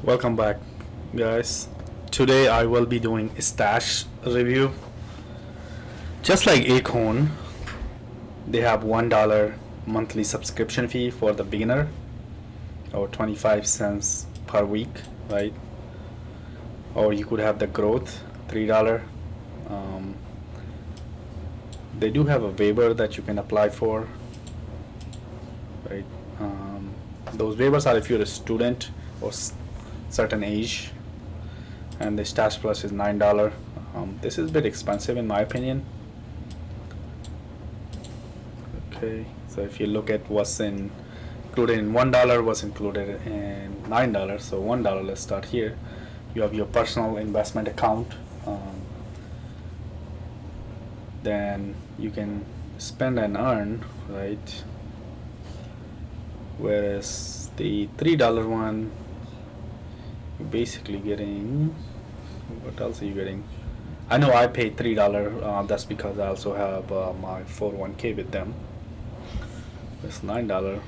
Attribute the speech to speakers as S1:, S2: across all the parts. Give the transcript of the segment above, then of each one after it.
S1: Welcome back, guys. Today I will be doing a stash review. Just like Acorn, they have $1 monthly subscription fee for the beginner, or 25 cents per week, right? Or you could have the growth, $3. Um, they do have a waiver that you can apply for, right? Those waivers are if you're a student or certain age, and the stash plus is $9. This is a bit expensive in my opinion. Okay, so if you look at what's included in $1, what's included in $9. So $1, let's start here. You have your personal investment account. Then you can spend and earn, right? Whereas the $3 one, you're basically getting, what else are you getting? I know I paid $3. That's because I also have my 401k with them. It's $9.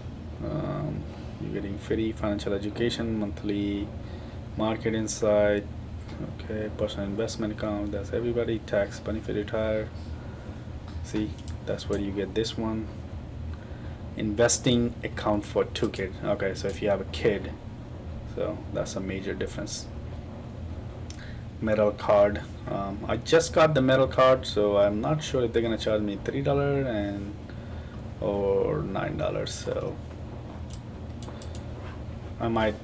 S1: You're getting free financial education, monthly market insight, okay, personal investment account. That's everybody. Tax benefit retire. See, that's where you get this one. Investing account for 2 kids. Okay, so if you have a kid, so that's a major difference. Metal card. I just got the metal card, so I'm not sure if they're gonna charge me $3 and or $9. So I might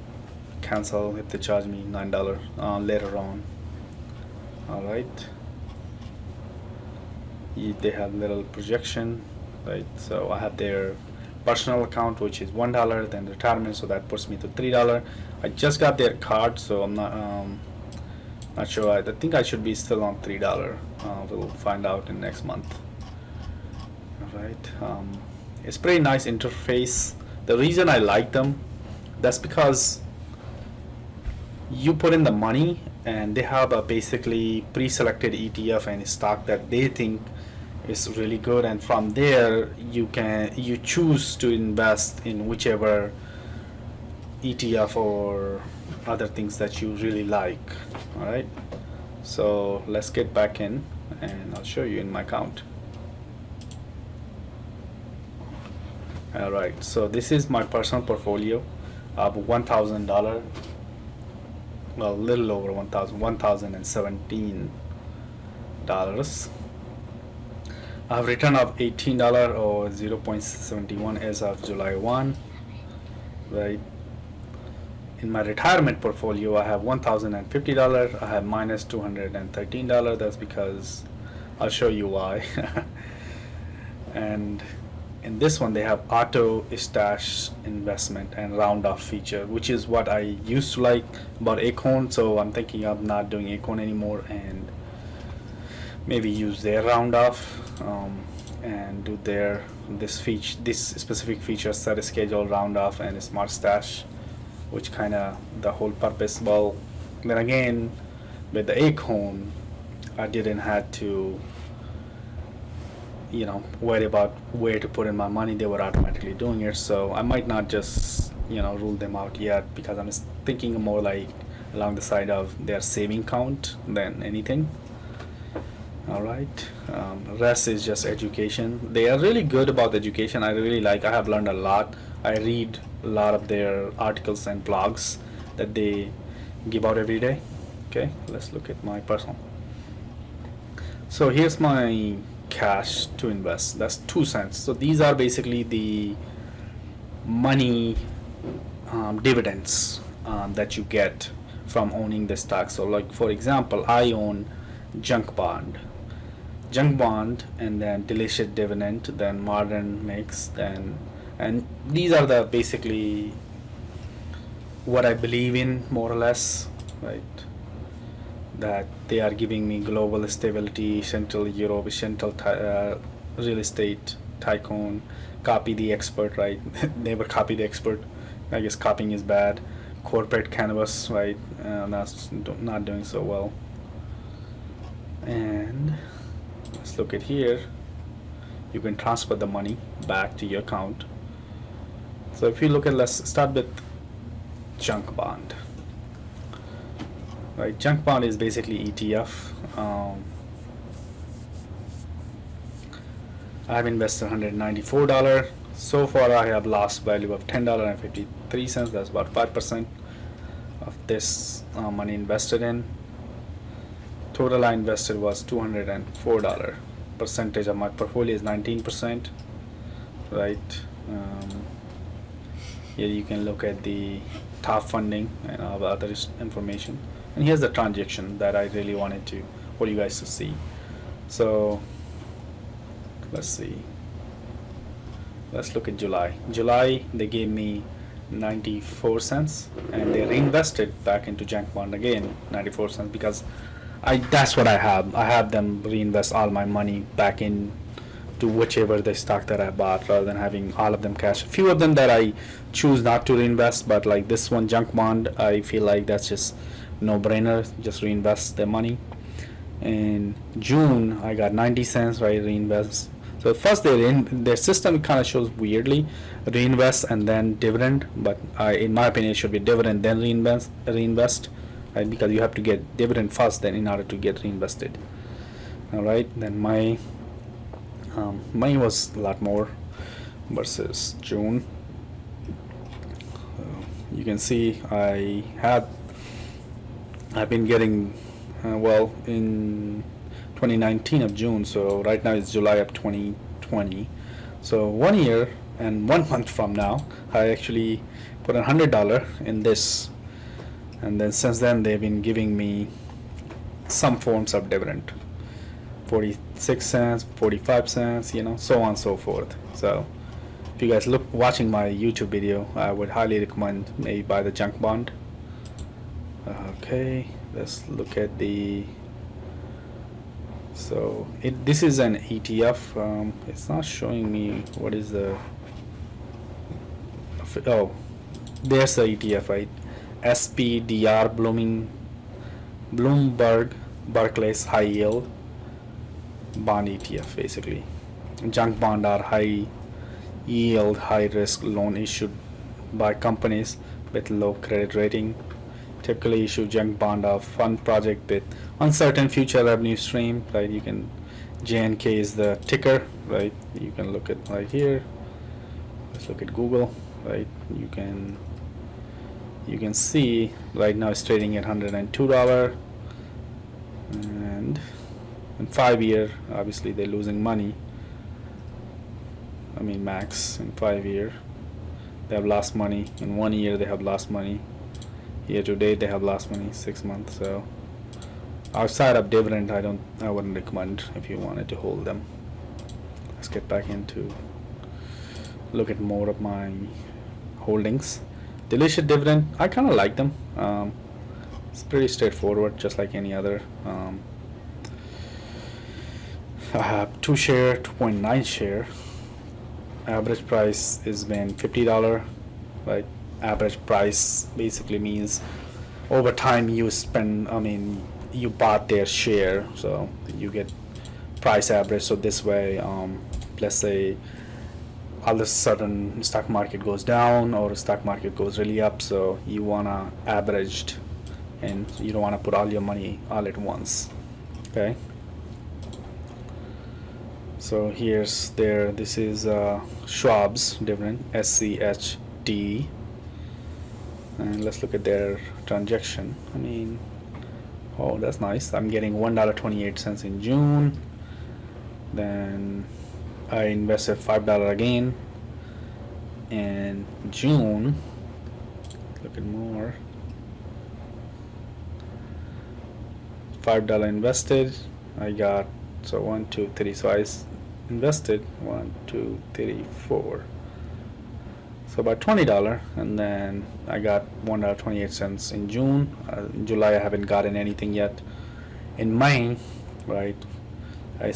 S1: cancel if they charge me $9 later on. All right. They have little projection, right? So I have their personal account, which is $1, then retirement, so that puts me to $3. I just got their card, so I'm not sure. I think I should be still on $3. We'll find out in next month. All right. It's pretty nice interface. The reason I like them, that's because you put in the money and they have a basically pre-selected ETF and stock that they think is really good, and from there you choose to invest in whichever ETF or other things that you really like. All right, so let's get back in and I'll show you in my account. All right, so this is my personal portfolio of $1,000. Well, a little over 1,000, $1,017. I have return of $18 or 0.71 as of July 1, right? In my retirement portfolio, I have $1,050. I have minus $213. That's because I'll show you why. And in this one, they have auto stash investment and round off feature, which is what I used to like about Acorn. So I'm thinking of not doing Acorn anymore and maybe use their round off and do this specific feature, set a schedule, round off, and a smart stash, which kind of the whole purpose. Well, then again, with the Acorn, I didn't have to worry about where to put in my money. They were automatically doing it, so I might not just rule them out yet, because I'm thinking more like along the side of their saving count than anything. All right. Rest is just education. They are really good about education. I really like. I have learned a lot. I read a lot of their articles and blogs that they give out every day. Okay, let's look at my personal. So here's my cash to invest. That's 2 cents. So these are basically the money dividends that you get from owning the stock. So like for example, I own junk bond, and then delicious dividend, then modern mix, and these are the basically what I believe in, more or less, right? That they are giving me global stability, Central Europe, Central real estate tycoon, copy the expert, right? Never copy the expert. I guess copying is bad. Corporate canvas, right? That's not doing so well. And let's look at here. You can transfer the money back to your account. So if you look at, let's start with junk bond. right? Junk bond is basically ETF. I have invested $194. So far, I have lost value of $10.53. That's about 5% of this money invested in. Total I invested was $204. Percentage of my portfolio is 19%. Right. Here you can look at the top funding and other information. And here's the transaction that I really wanted for you guys to see. So let's see. Let's look at July. July, they gave me 94 cents and they reinvested back into junk bond again, 94 cents, because that's what I have. I have them reinvest all my money back in to whichever the stock that I bought, rather than having all of them cash. A few of them that I choose not to reinvest, but like this one, junk bond, I feel like that's just no brainer. Just reinvest the money. In June, I got 90 cents, right? Reinvest. So first their system kind of shows weirdly, reinvest and then dividend, but in my opinion, it should be dividend then reinvest, right? Because you have to get dividend first, then in order to get reinvested. All right. Then my mine was a lot more versus June. You can see I've been getting in 2019 of June, so right now it's July of 2020. So 1 year and 1 month from now, I actually put $100 in this, and then since then they've been giving me some forms of dividend. 46 cents, 45 cents, so on and so forth. So if you guys watching my YouTube video, I would highly recommend maybe buy the junk bond. Okay, let's look at this is an ETF. It's not showing me what is the there's the ETF, right? SPDR Bloomberg Barclays High Yield Bond ETF. Basically, junk bond are high yield, high risk loan issued by companies with low credit rating. Typically issue junk bond of fund project with uncertain future revenue stream, right? You can JNK is the ticker, right? You can look at right here. Let's look at Google, right? You can see right now it's trading at $102, and in 5 year, obviously they're losing money. I mean, max in 5 year they have lost money. In 1 year they have lost money. Year to date they have lost money. 6 months. So outside of dividend, I wouldn't recommend if you wanted to hold them. Let's get back into look at more of my holdings. Delicious dividend, I kind of like them. It's pretty straightforward, just like any other. I have 2.9 share. Average price has been $50, right? Average price basically means over time you you bought their share, so you get price average. So this way, let's say all of a sudden stock market goes down or stock market goes really up, so you wanna averaged, and you don't want to put all your money all at once. Okay, so this is Schwab's dividend, SCHD, and let's look at their transaction. Oh, that's nice. I'm getting $1.28 in June. Then I invested $5 again in June. Look at more. $5 invested. I got 1, 2, 3. So I invested 1, 2, 3, 4. So about $20, and then I got $1.28 in June. In July, I haven't gotten anything yet. In May, right, I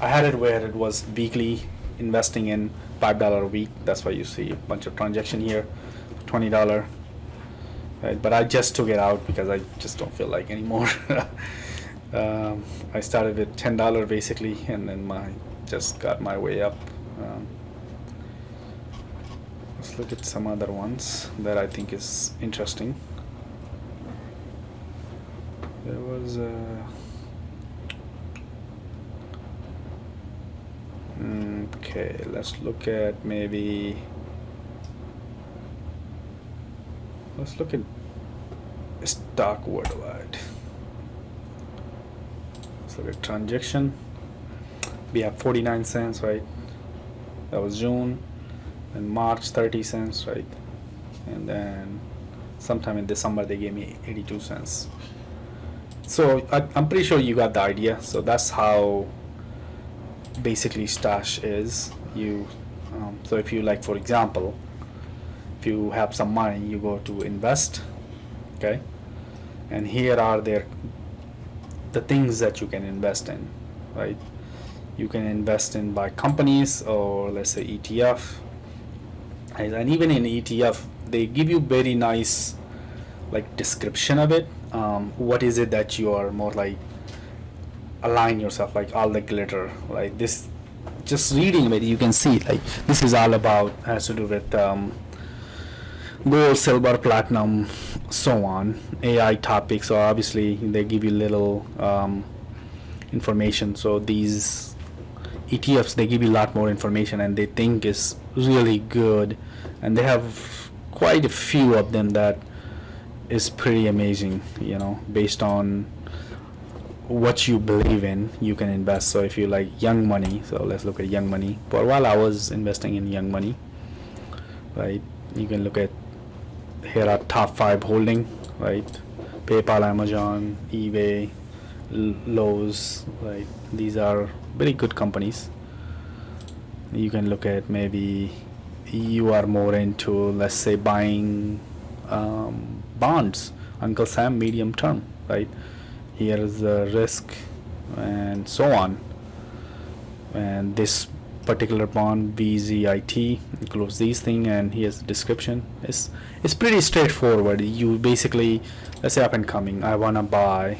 S1: had it where it was weekly investing in $5 a week. That's why you see a bunch of transaction here, $20. Right, but I just took it out because I just don't feel like anymore. I started with $10 basically, and then just got my way up. Let's look at some other ones that I think is interesting. There was a. Okay, let's look at maybe. Let's look at stock worldwide. Let's look at transaction. We have 49 cents, right? That was June. And March 30 cents, right? And then sometime in December they gave me 82 cents. So I'm pretty sure you got the idea. So that's how basically stash is. So if you like, for example, if you have some money, you go to invest, okay, and here are the things that you can invest in, right? You can invest in by companies or let's say ETF, and even in ETF they give you very nice like description of it. What is it that you are more like align yourself, like all the glitter, like this, just reading it you can see like this is all about, has to do with gold, silver, platinum, so on, AI topics. So obviously they give you little information. So these ETFs, they give you a lot more information and they think is really good, and they have quite a few of them that is pretty amazing, based on what you believe in, you can invest. So if you like young money, so let's look at young money. For a while I was investing in young money, right? You can look at, here are top 5 holding, right? PayPal, Amazon, eBay, Lowe's, right? These are very good companies. You can look at, maybe you are more into, let's say, buying bonds, Uncle Sam medium term, right? Here is the risk and so on. And this particular bond, VZIT, includes these things, and here's the description. It's pretty straightforward. You basically, let's say up and coming, I want to buy,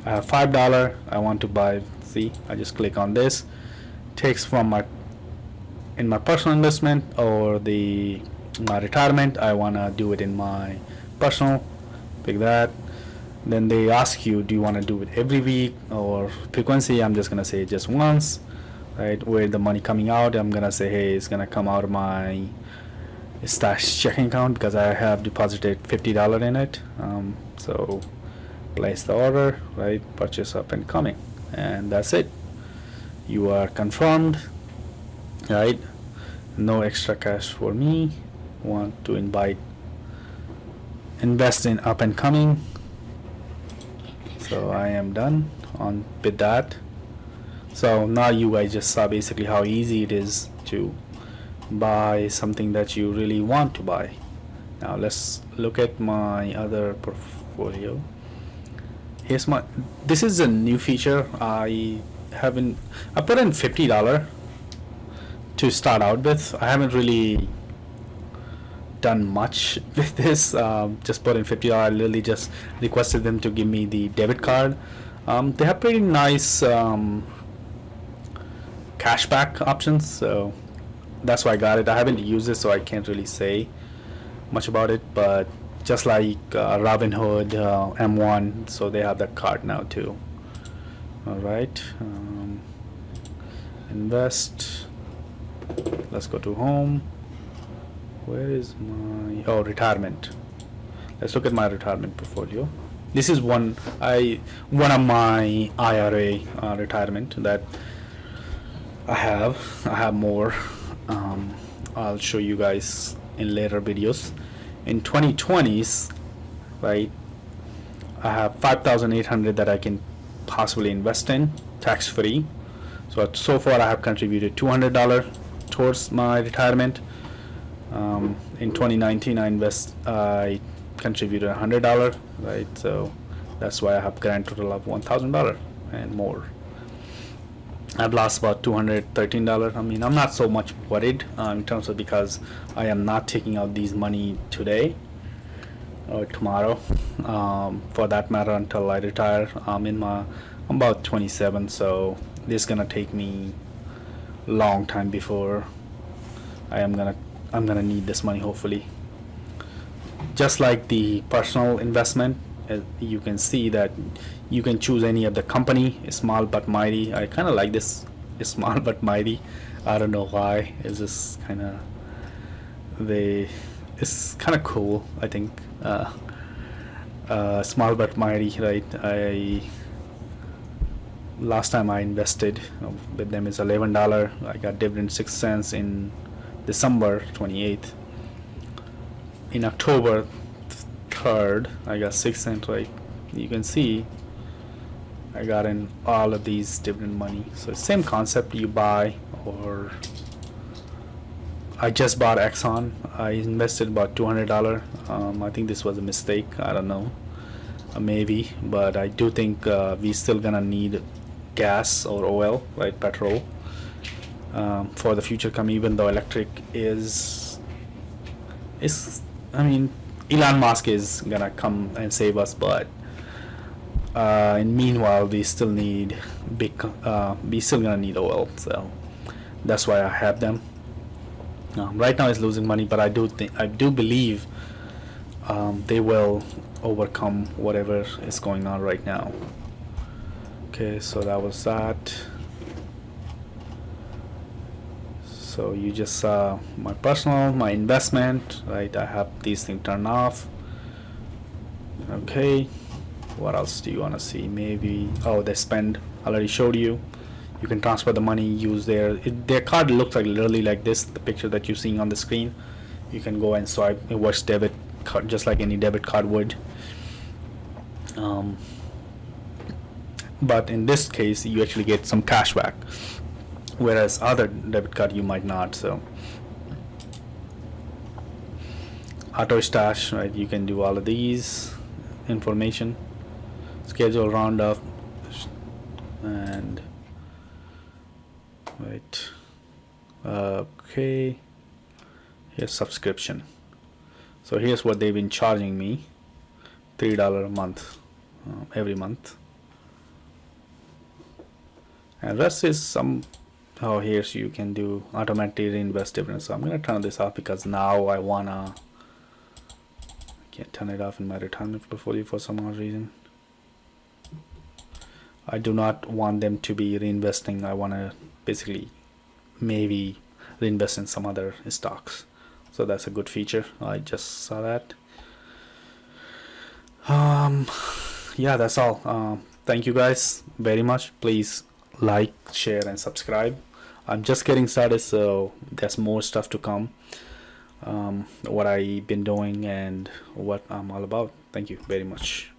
S1: I have $5, I want to buy, see, I just click on this, takes from in my personal investment or my retirement. I want to do it in my personal, pick that. Then they ask you, do you want to do it every week or frequency? I'm just going to say just once, right? Where the money coming out, I'm going to say, hey, it's going to come out of my stash checking account because I have deposited $50 in it. So place the order, right? Purchase up and coming, and that's it. You are confirmed, right? No extra cash for me. Want to invest in up and coming. So I am done on with that. So now you guys just saw basically how easy it is to buy something that you really want to buy. Now let's look at my other portfolio. This is a new feature. I put in $50 to start out with. I haven't really done much with this. Just put in $50. I literally just requested them to give me the debit card. They have pretty nice cashback options, so that's why I got it. I haven't used it, so I can't really say much about it, but just like Robinhood, M1, so they have that card now too. Alright, invest. Let's go to home. Where is my retirement? Let's look at my retirement portfolio. This is one of my IRA retirement that I have. I have more. I'll show you guys in later videos. In 2020s, right, I have 5,800 that I can possibly invest in tax free. So far I have contributed $200 towards my retirement. In 2019 I contributed $100, right? So that's why I have grand total of $1,000 and more. I've lost about $213. I mean, I'm not so much worried in terms of, because I am not taking out these money today or tomorrow, for that matter, until I retire. I'm about 27, so this is gonna take me a long time before I'm gonna need this money, hopefully. Just like the personal investment, you can see that you can choose any of the company, small but mighty. I kind of like this small but mighty. I don't know why. It's just kind of they. It's kind of cool. I think small but mighty, right? I last time I invested with them is $11. I got dividend 6 cents in December 28th. In October 3rd, I got 6 cents, right? You can see I got in all of these dividend money. So same concept, you buy, or I just bought Exxon. I invested about $200. I think this was a mistake. I don't know, maybe, but I do think we still gonna need gas or oil, right? Petrol, for the future come. Even though electric is, I mean, Elon Musk is gonna come and save us, but and meanwhile we still need we still gonna need oil. So that's why I have them. Right now it's losing money, but I do believe they will overcome whatever is going on right now. Okay, so that was that. So you just saw my investment, right? I have these things turned off. Okay, what else do you want to see? Maybe, oh, they spend, already showed you. You can transfer the money, use their card looks like literally like this, the picture that you're seeing on the screen. You can go and swipe. It works debit card just like any debit card would. But in this case you actually get some cash back, whereas other debit card you might not. So auto stash, right? You can do all of these information, schedule roundup, and right. Okay, here's subscription. So here's what they've been charging me, $3 a month, every month. And rest is some, oh, here's you can do automatically reinvest dividends. So I'm gonna turn this off because now I can't turn it off in my retirement portfolio for some odd reason. I do not want them to be reinvesting. I want to basically maybe reinvest in some other stocks. So that's a good feature. I just saw that. Yeah, that's all. Thank you guys very much. Please like, share, and subscribe. I'm just getting started, so there's more stuff to come. What I've been doing and what I'm all about. Thank you very much.